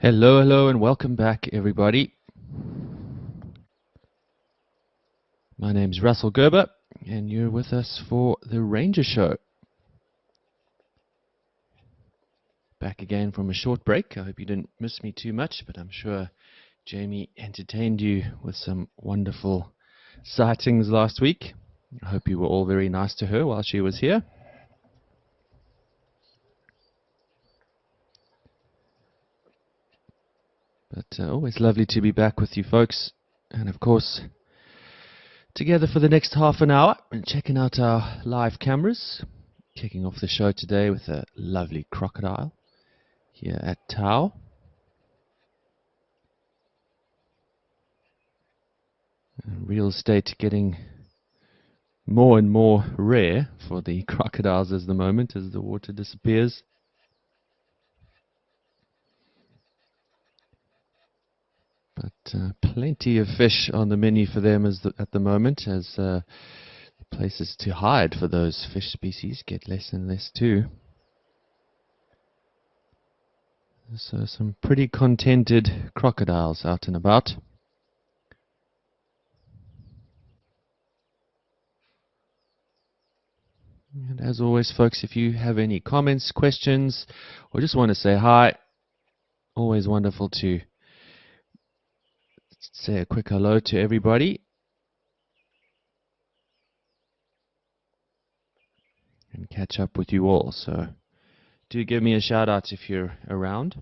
Hello, hello, and welcome back, everybody. My name's Russell Gerber, and you're with us for the Ranger Show. Back again from a short break. I hope you didn't miss me too much, but I'm sure Jamie entertained you with some wonderful sightings last week. I hope you were all very nice to her while she was here. But always lovely to be back with you folks, and of course, together for the next half an hour and checking out our live cameras. Kicking off the show today with a lovely crocodile here at Tau. Real estate getting more and more rare for the crocodiles as the water disappears. But plenty of fish on the menu for them at the moment, as the places to hide for those fish species get less and less too. So some pretty contented crocodiles out and about. And as always, folks, if you have any comments, questions, or just want to say hi, always wonderful to say a quick hello to everybody. And catch up with you all. So do give me a shout out if you're around.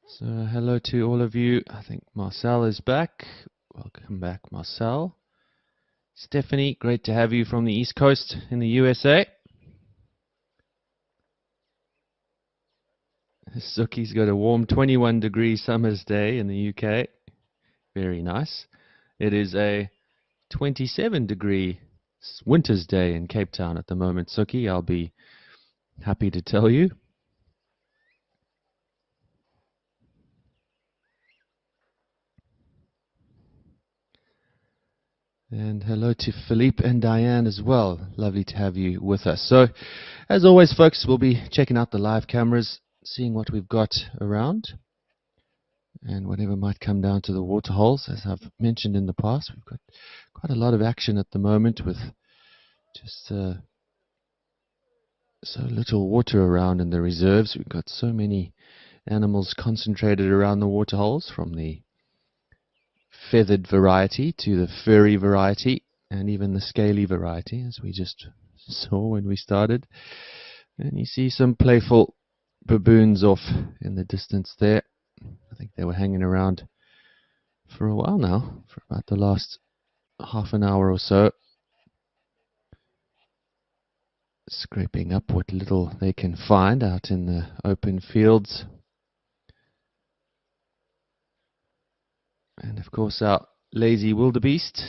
So hello to all of you. I think Marcel is back. Welcome back, Marcel. Stephanie, great to have you from the East Coast in the USA. Suki's got a warm 21-degree summer's day in the UK. Very nice. It is a 27-degree winter's day in Cape Town at the moment, Suki. I'll be happy to tell you. And hello to Philippe and Diane as well. Lovely to have you with us. So, as always, folks, we'll be checking out the live cameras, seeing what we've got around, and whatever might come down to the water holes. As I've mentioned in the past, we've got quite a lot of action at the moment with just so little water around in the reserves. We've got so many animals concentrated around the water holes, from the feathered variety to the furry variety, and even the scaly variety, as we just saw when we started. And you see some playful baboons off in the distance there. I think they were hanging around for a while now, for about the last half an hour or so, scraping up what little they can find out in the open fields. And of course our lazy wildebeest,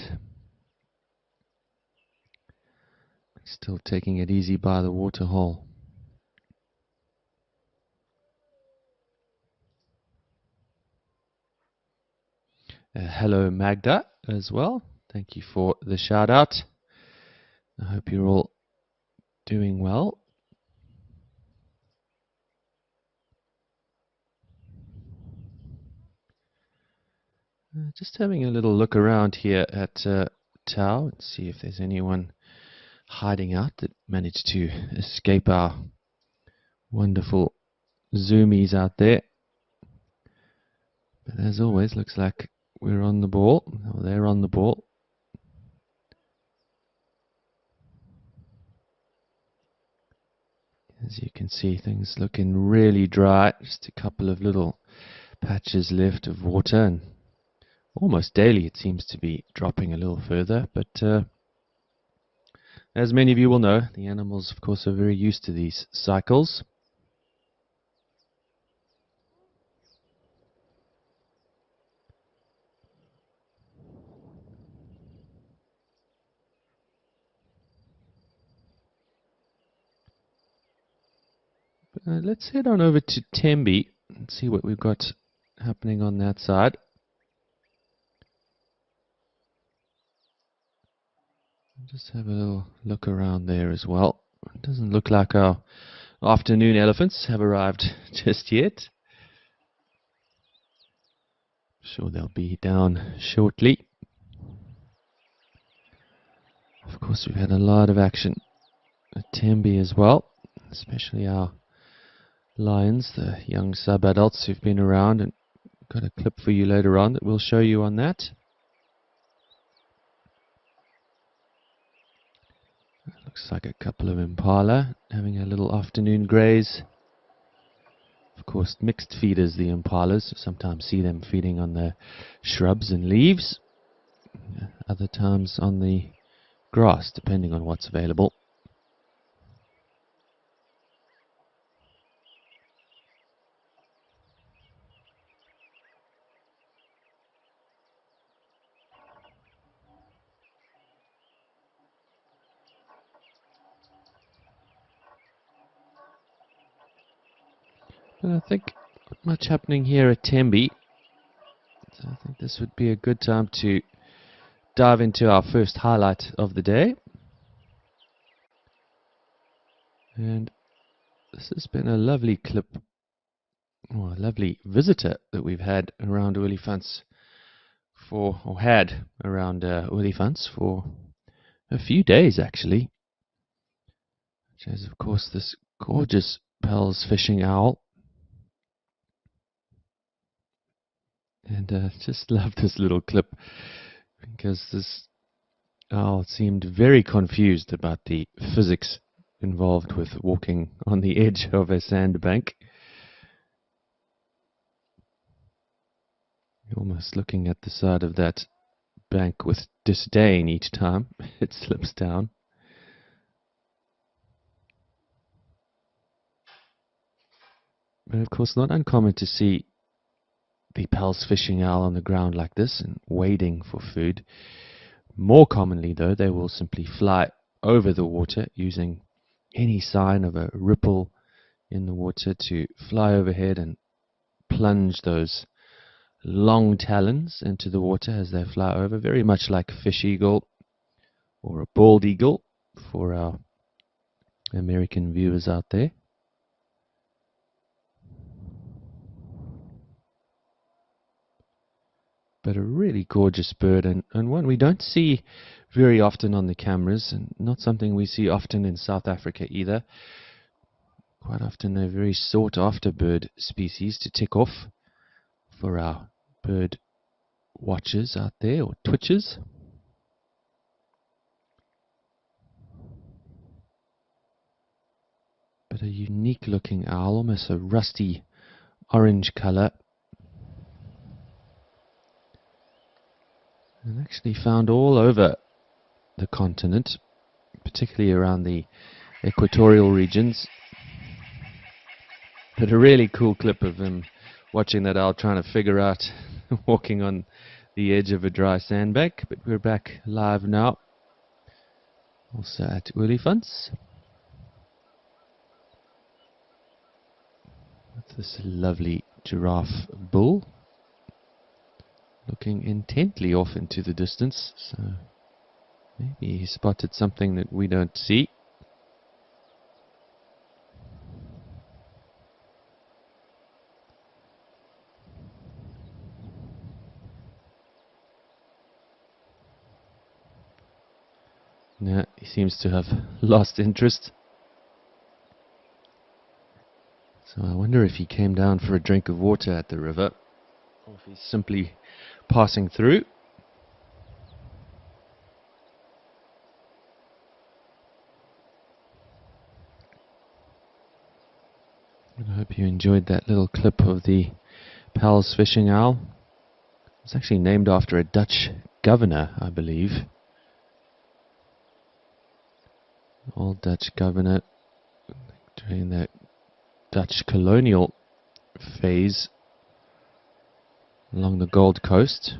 still taking it easy by the water hole. Hello Magda as well. Thank you for the shout out. I hope you're all doing well. Just having a little look around here at Tau and see if there's anyone hiding out that managed to escape our wonderful zoomies out there. But as always, looks like we're on the ball, or they're on the ball. As you can see, things looking really dry. Just a couple of little patches left of water, and almost daily it seems to be dropping a little further. But as many of you will know, the animals, of course, are very used to these cycles. Let's head on over to Tembe Let's see what we've got happening on that side. Just have a little look around there as well. It doesn't look like our afternoon elephants have arrived just yet. Sure they'll be down shortly. Of course, we've had a lot of action at Tembe as well, especially our lions, the young sub-adults who've been around, and got a clip for you later on that we'll show you on that. Looks like a couple of impala having a little afternoon graze. Of course, mixed feeders, the impalas. Sometimes see them feeding on the shrubs and leaves, other times on the grass, depending on what's available. But I think not much happening here at Tembe, so I think this would be a good time to dive into our first highlight of the day. And this has been a lovely clip, or a lovely visitor that we've had around Olifants for, or had around Olifants for a few days actually. Which is of course this gorgeous Pell's fishing owl. And just love this little clip because this owl seemed very confused about the physics involved with walking on the edge of a sandbank. Almost looking at the side of that bank with disdain each time it slips down. But of course not uncommon to see the Pell's fishing owl on the ground like this and wading for food. More commonly though, they will simply fly over the water using any sign of a ripple in the water to fly overhead and plunge those long talons into the water as they fly over, very much like a fish eagle or a bald eagle for our American viewers out there. But a really gorgeous bird, and one we don't see very often on the cameras, and not something we see often in South Africa either. Quite often a very sought after bird species to tick off for our bird watchers out there, or twitchers. But a unique looking owl, almost a rusty orange color. And actually found all over the continent, particularly around the equatorial regions. But a really cool clip of him watching that owl trying to figure out walking on the edge of a dry sandbank. But we're back live now, also at Olifants, with this lovely giraffe bull looking intently off into the distance. So maybe he spotted something that we don't see. No, he seems to have lost interest. So I wonder if he came down for a drink of water at the river, or if he's simply passing through. And I hope you enjoyed that little clip of the Pell's fishing owl. It's actually named after a Dutch governor, I believe. Old Dutch governor during the Dutch colonial phase along the Gold Coast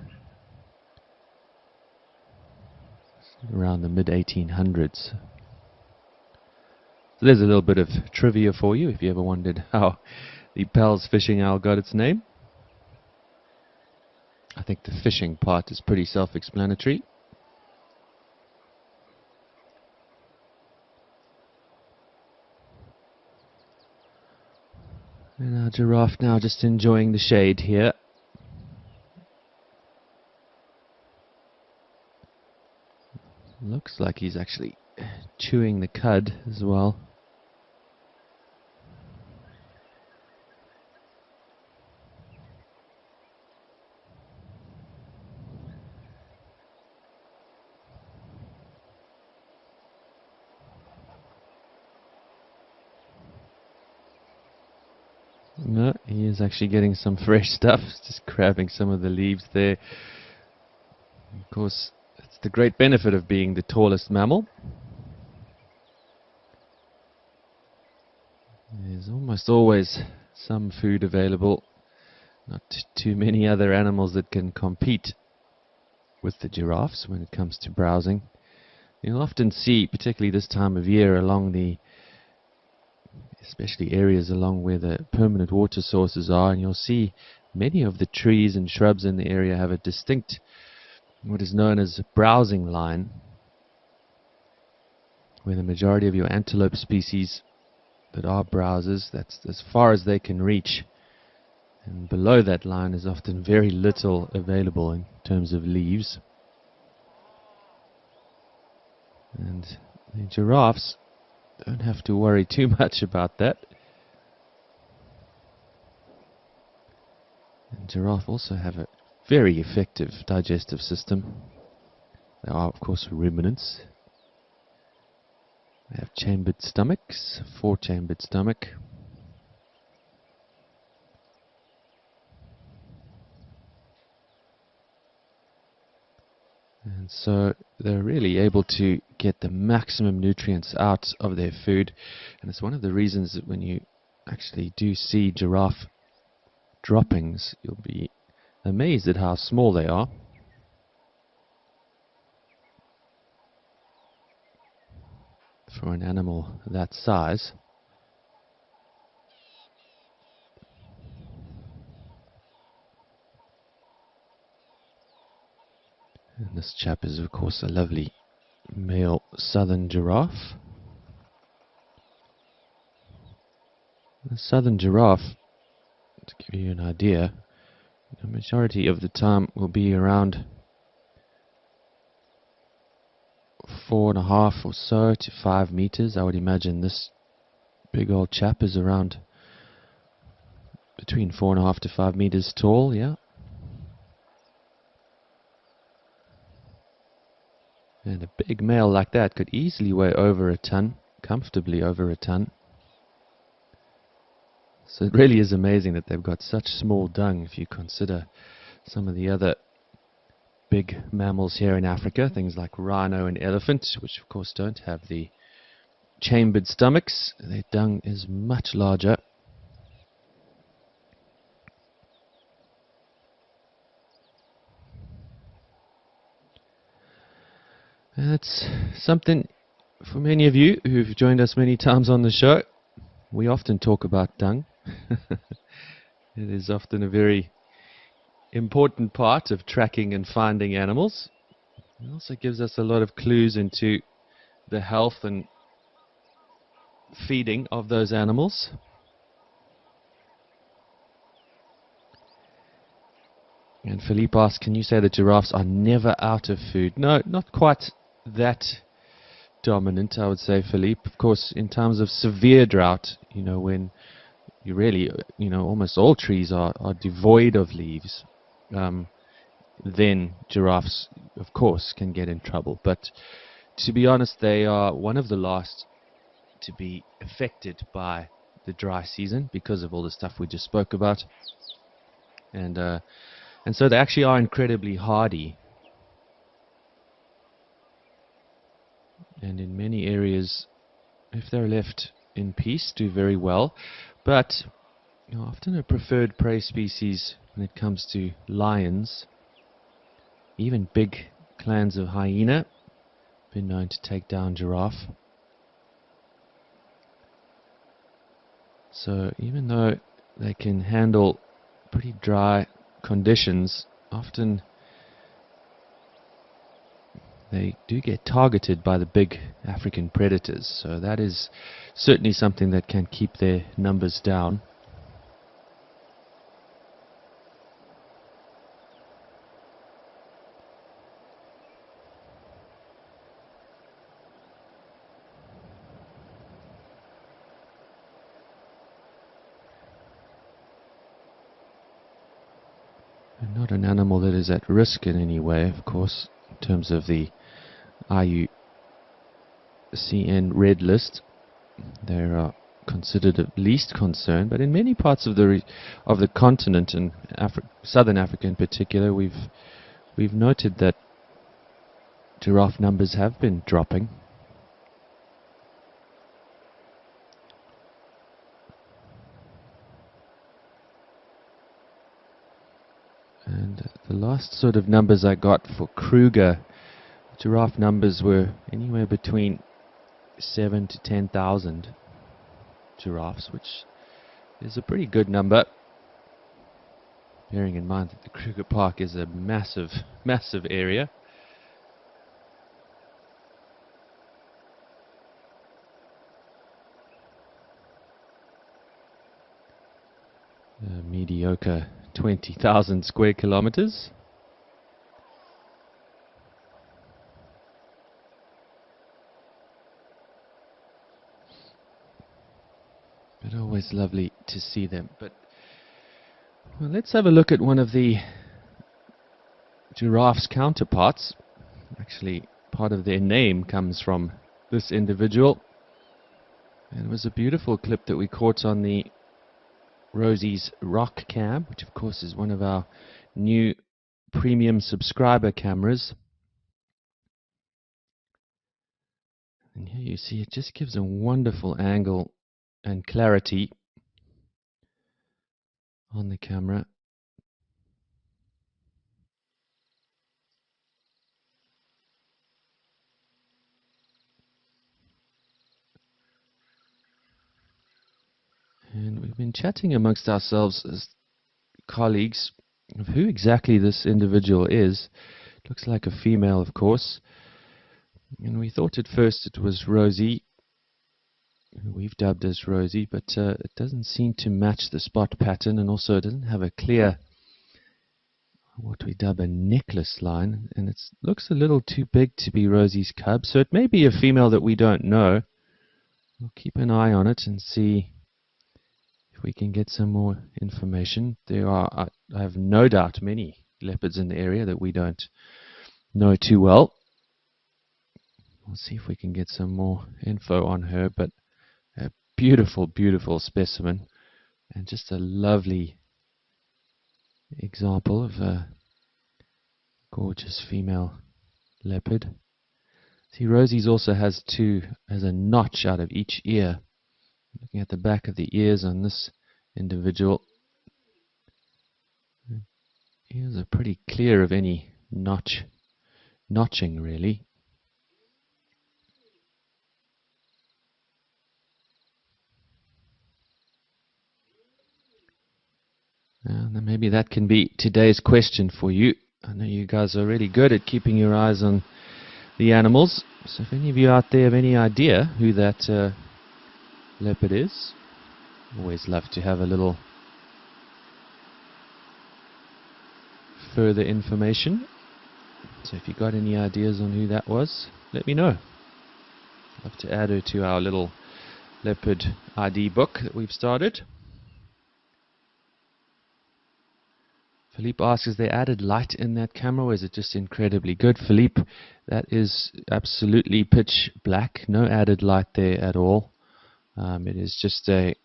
around the mid-1800s. So there's a little bit of trivia for you if you ever wondered how the Pell's fishing owl got its name. I think the fishing part is pretty self-explanatory. And our giraffe now just enjoying the shade here. Looks like he's actually chewing the cud as well. No, he is actually getting some fresh stuff, just grabbing some of the leaves there. Of course, it's the great benefit of being the tallest mammal. There's almost always some food available. Not too many other animals that can compete with the giraffes when it comes to browsing. You'll often see, particularly this time of year, especially areas along where the permanent water sources are, and you'll see many of the trees and shrubs in the area have a distinct, what is known as a browsing line, where the majority of your antelope species that are browsers, that's as far as they can reach. And below that line is often very little available in terms of leaves. And the giraffes don't have to worry too much about that. And giraffe also have a very effective digestive system. They are, of course, ruminants. They have chambered stomachs, 4-chambered stomach. And so they're really able to get the maximum nutrients out of their food. And it's one of the reasons that when you actually do see giraffe droppings, you'll be amazed at how small they are. For an animal that size. And this chap is, of course, a lovely male southern giraffe. The southern giraffe, to give you an idea, the majority of the time will be around 4.5 or so to 5 meters. I would imagine this big old chap is around between 4.5 to 5 meters tall, yeah. And a big male like that could easily weigh over a ton, comfortably over a ton. So it really is amazing that they've got such small dung if you consider some of the other big mammals here in Africa, things like rhino and elephant, which of course don't have the chambered stomachs. Their dung is much larger. That's something for many of you who've joined us many times on the show. We often talk about dung. It is often a very important part of tracking and finding animals. It also gives us a lot of clues into the health and feeding of those animals. And Philippe asks, can you say that giraffes are never out of food? No, not quite that dominant, I would say, Philippe. Of course, in times of severe drought, when you really, almost all trees are devoid of leaves, then giraffes, of course, can get in trouble. But to be honest, they are one of the last to be affected by the dry season because of all the stuff we just spoke about. And so they actually are incredibly hardy. And in many areas, if they're left in peace, do very well. But often a preferred prey species when it comes to lions. Even big clans of hyena been known to take down giraffe. So even though they can handle pretty dry conditions. Often they do get targeted by the big African predators, so that is certainly something that can keep their numbers down. And not an animal that is at risk in any way, of course, in terms of the IUCN red list. They are considered of least concern, but in many parts of the continent, and southern Africa in particular, we've noted that giraffe numbers have been dropping. And the last sort of numbers I got for Kruger, giraffe numbers were anywhere between 7 to 10,000 giraffes, which is a pretty good number, bearing in mind that the Kruger Park is a massive, massive area. A mediocre 20,000 square kilometers. But always lovely to see them. But well, let's have a look at one of the giraffe's counterparts. Actually, part of their name comes from this individual. And it was a beautiful clip that we caught on the Rosie's Rock Cam, which of course is one of our new premium subscriber cameras. And here you see it just gives a wonderful angle and clarity on the camera. And we've been chatting amongst ourselves as colleagues of who exactly this individual is. It looks like a female, of course. And we thought at first it was Rosie, who we've dubbed as Rosie, but it doesn't seem to match the spot pattern, and also it doesn't have a clear, what we dub a necklace line, and it looks a little too big to be Rosie's cub, so it may be a female that we don't know. We'll keep an eye on it and see if we can get some more information. There are, I have no doubt, many leopards in the area that we don't know too well. We'll see if we can get some more info on her, but a beautiful, beautiful specimen, and just a lovely example of a gorgeous female leopard. See, Rosie's also has a notch out of each ear. Looking at the back of the ears on this individual, ears are pretty clear of any notching really. And then maybe that can be today's question for you. I know you guys are really good at keeping your eyes on the animals. So if any of you out there have any idea who that leopard is, always love to have a little further information. So if you got any ideas on who that was, let me know. Love to add her to our little leopard ID book that we've started. Philippe asks, is there added light in that camera, or is it just incredibly good? Philippe, that is absolutely pitch black. No added light there at all. It is just a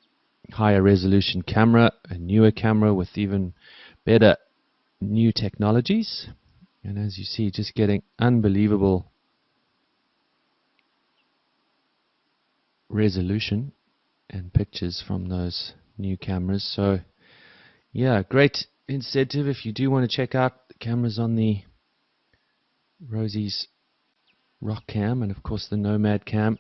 higher resolution camera, a newer camera with even better new technologies. And as you see, just getting unbelievable resolution and pictures from those new cameras. So yeah, great incentive if you do want to check out the cameras on the Rosie's Rock Cam, and of course the Nomad Cam.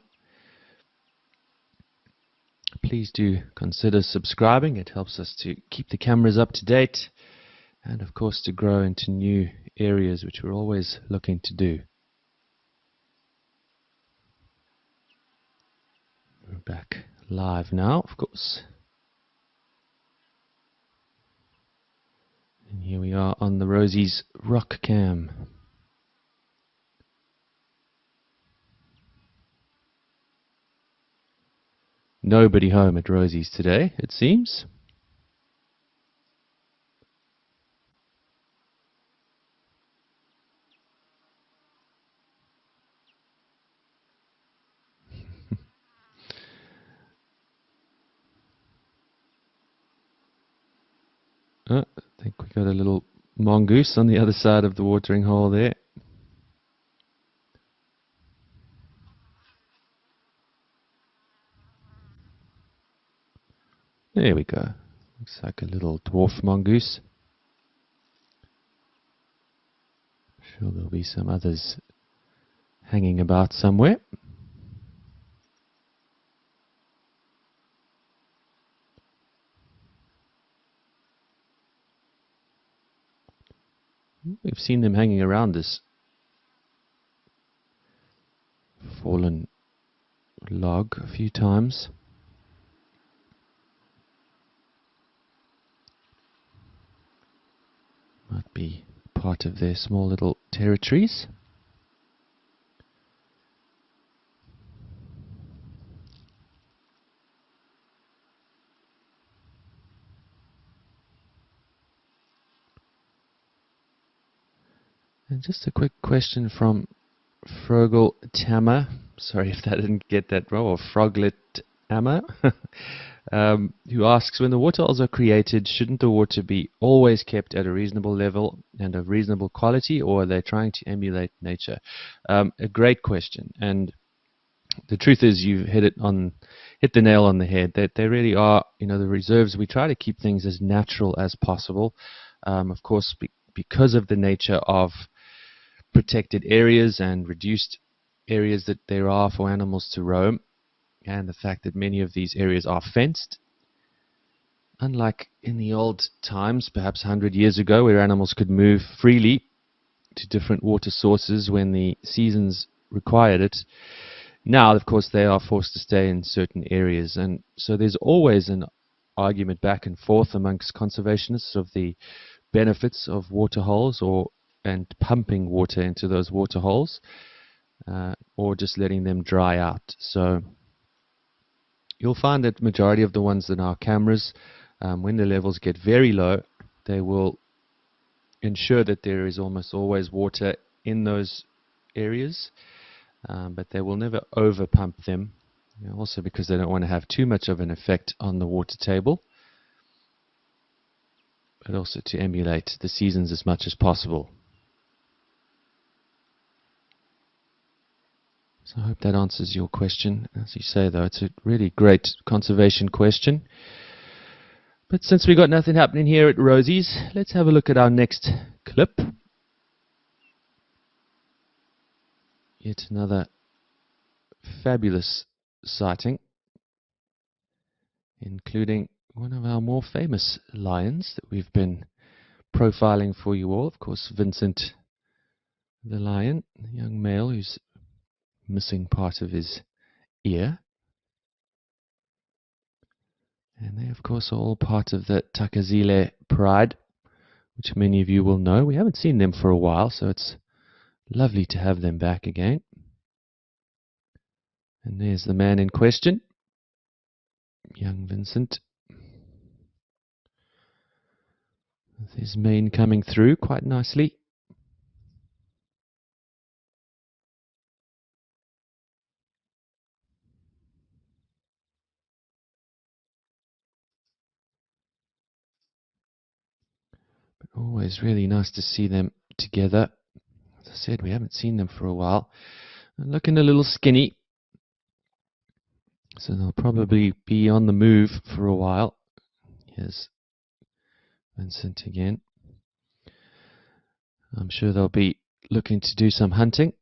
Please do consider subscribing. It helps us to keep the cameras up to date and, of course, to grow into new areas, which we're always looking to do. We're back live now, of course. And here we are on the Rosie's rock cam. Nobody home at Rosie's today, it seems. I think we got a little mongoose on the other side of the watering hole there. There we go. Looks like a little dwarf mongoose. Sure there'll be some others hanging about somewhere. We've seen them hanging around this fallen log a few times. Might be part of their small little territories. And just a quick question from Frogel Tammer. Sorry if I didn't get that wrong, or Froglet Ammer. Who asks, when the waterholes are created, shouldn't the water be always kept at a reasonable level and of reasonable quality, or are they trying to emulate nature? A great question, and the truth is you've hit the nail on the head, that they really are, the reserves. We try to keep things as natural as possible. Of course, because of the nature of protected areas and reduced areas that there are for animals to roam, and the fact that many of these areas are fenced. Unlike in the old times, perhaps 100 years ago, where animals could move freely to different water sources when the seasons required it, now, of course, they are forced to stay in certain areas. And so there's always an argument back and forth amongst conservationists of the benefits of water holes and pumping water into those water holes, or just letting them dry out. So you'll find that majority of the ones in our cameras, when the levels get very low, they will ensure that there is almost always water in those areas, but they will never over pump them, also because they don't want to have too much of an effect on the water table, but also to emulate the seasons as much as possible. So I hope that answers your question. As you say, though, it's a really great conservation question. But since we got nothing happening here at Rosie's, let's have a look at our next clip. Yet another fabulous sighting, including one of our more famous lions that we've been profiling for you all. Of course, Vincent the Lion, the young male who's missing part of his ear. And they, of course, are all part of the Takazile pride, which many of you will know. We haven't seen them for a while, so it's lovely to have them back again. And there's the man in question, young Vincent, with his mane coming through quite nicely. But always really nice to see them together. As I said, we haven't seen them for a while. They're looking a little skinny, so they'll probably be on the move for a while. Here's Vincent again. I'm sure they'll be looking to do some hunting.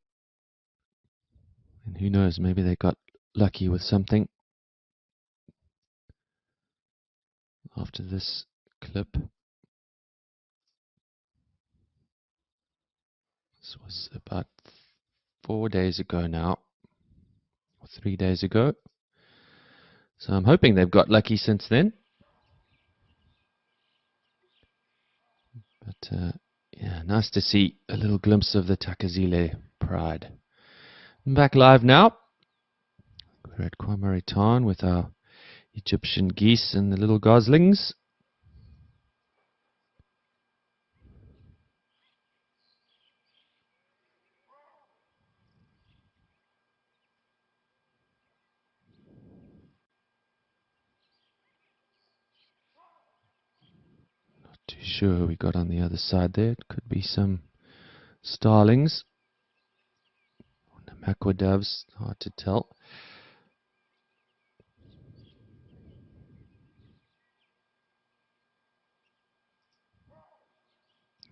And who knows, maybe they got lucky with something. after this clip. This was about 4 days ago now, or 3 days ago. So I'm hoping they've got lucky since then. But yeah, nice to see a little glimpse of the Takazile pride. I'm back live now. We're at Kwamaritan with our Egyptian geese and the little goslings. Not too sure who we got on the other side there. It could be some starlings. Namakwa doves, hard to tell.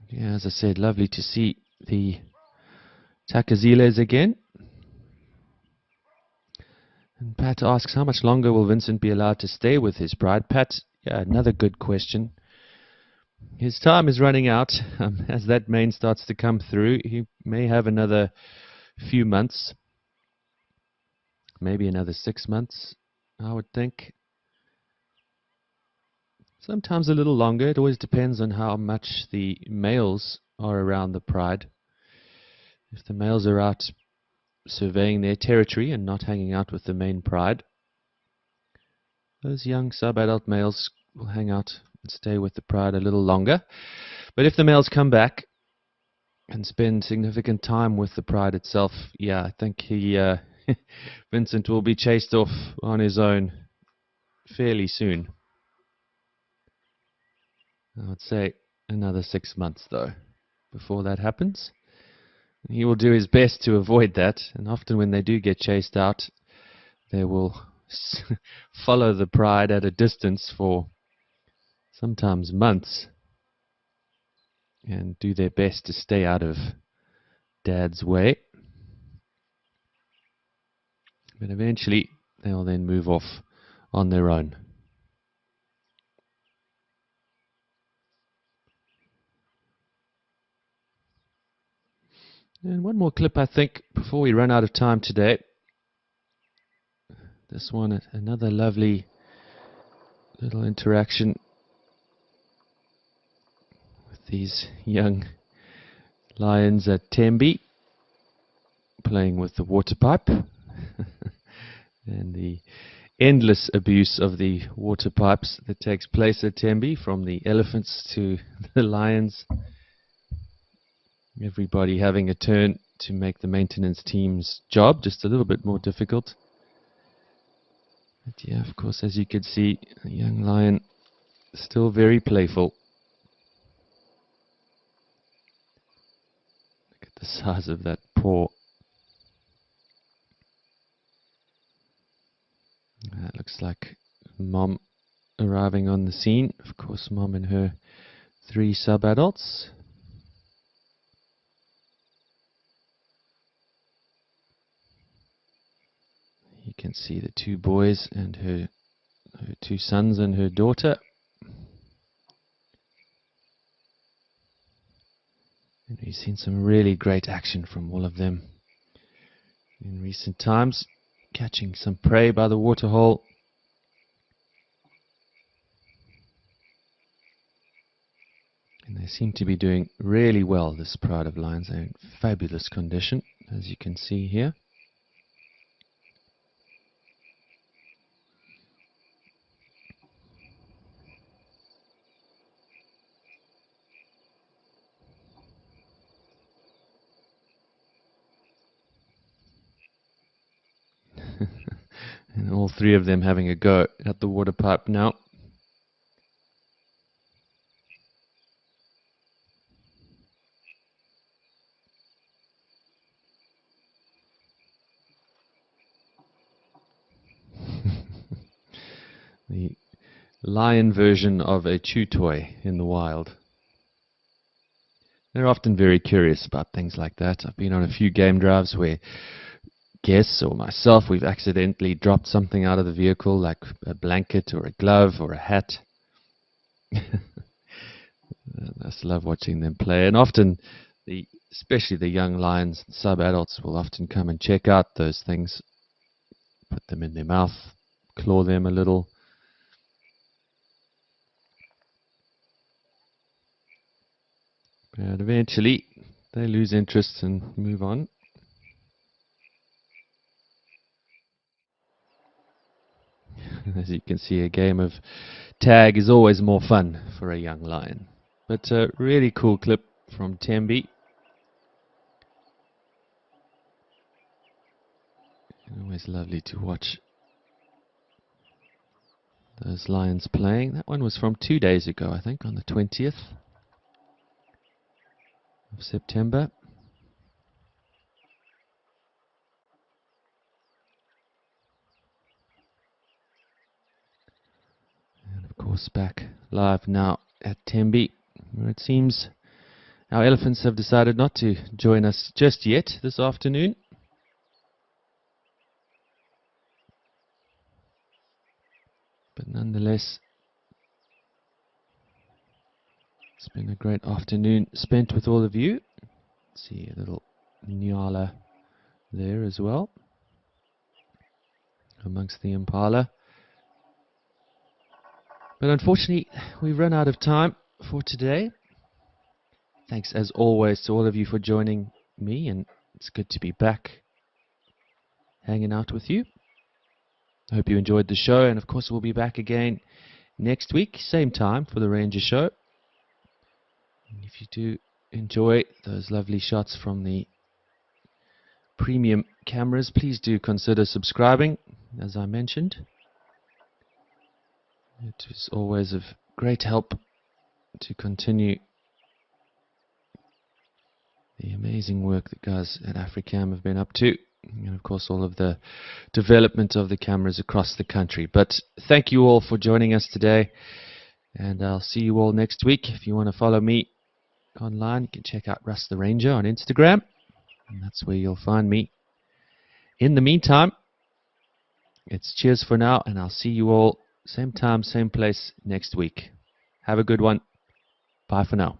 Yeah, as I said, lovely to see the Takaziles again. And Pat asks, how much longer will Vincent be allowed to stay with his bride? Pat, yeah, another good question. His time is running out. As that mane starts to come through, he may have another few months, maybe another 6 months, I would think. Sometimes a little longer. It always depends on how much the males are around the pride. If the males are out surveying their territory and not hanging out with the main pride, those young sub-adult males will hang out and stay with the pride a little longer. But if the males come back and spend significant time with the pride itself, yeah, I think Vincent will be chased off on his own fairly soon. I would say another 6 months, though, before that happens. He will do his best to avoid that, and often when they do get chased out, they will follow the pride at a distance for sometimes months and do their best to stay out of Dad's way. But eventually, they'll then move off on their own. And one more clip, I think, before we run out of time today. This one, another lovely little interaction with these young lions at Tembe, playing with the water pipe. And the endless abuse of the water pipes that takes place at Tembe, from the elephants to the lions. Everybody having a turn to make the maintenance team's job just a little bit more difficult. But yeah, of course, as you can see, the young lion still very playful. Look at the size of that paw. That looks like Mom arriving on the scene. Of course, Mom and her 3 sub-adults. You can see the 2 boys and her 2 sons and her daughter. And we've seen some really great action from all of them in recent times, catching some prey by the waterhole. And they seem to be doing really well, this pride of lions. They're in fabulous condition, as you can see here. And all 3 of them having a go at the water pipe now. The lion version of a chew toy in the wild. They're often very curious about things like that. I've been on a few game drives where guests or myself, we've accidentally dropped something out of the vehicle, like a blanket or a glove or a hat. I just love watching them play, and often, especially the young lions, sub-adults will often come and check out those things, put them in their mouth, claw them a little. But eventually, they lose interest and move on. As you can see, a game of tag is always more fun for a young lion. But a really cool clip from Tembi. Always lovely to watch those lions playing. That one was from 2 days ago, I think, on the 20th of September. And of course, back live now at Tembi, where it seems our elephants have decided not to join us just yet this afternoon. But nonetheless, it's been a great afternoon spent with all of you. See a little Nyala there as well, amongst the impala. But unfortunately, we've run out of time for today. Thanks as always to all of you for joining me, and it's good to be back hanging out with you. I hope you enjoyed the show, and of course we'll be back again next week, same time for the Ranger Show. And if you do enjoy those lovely shots from the premium cameras, please do consider subscribing, as I mentioned. It is always of great help to continue the amazing work that guys at Africam have been up to, and of course all of the development of the cameras across the country. But thank you all for joining us today, and I'll see you all next week. If you want to follow me online, you can check out Russ the Ranger on Instagram, and that's where you'll find me. In the meantime, it's cheers for now, and I'll see you all same time, same place next week. Have a good one. Bye for now.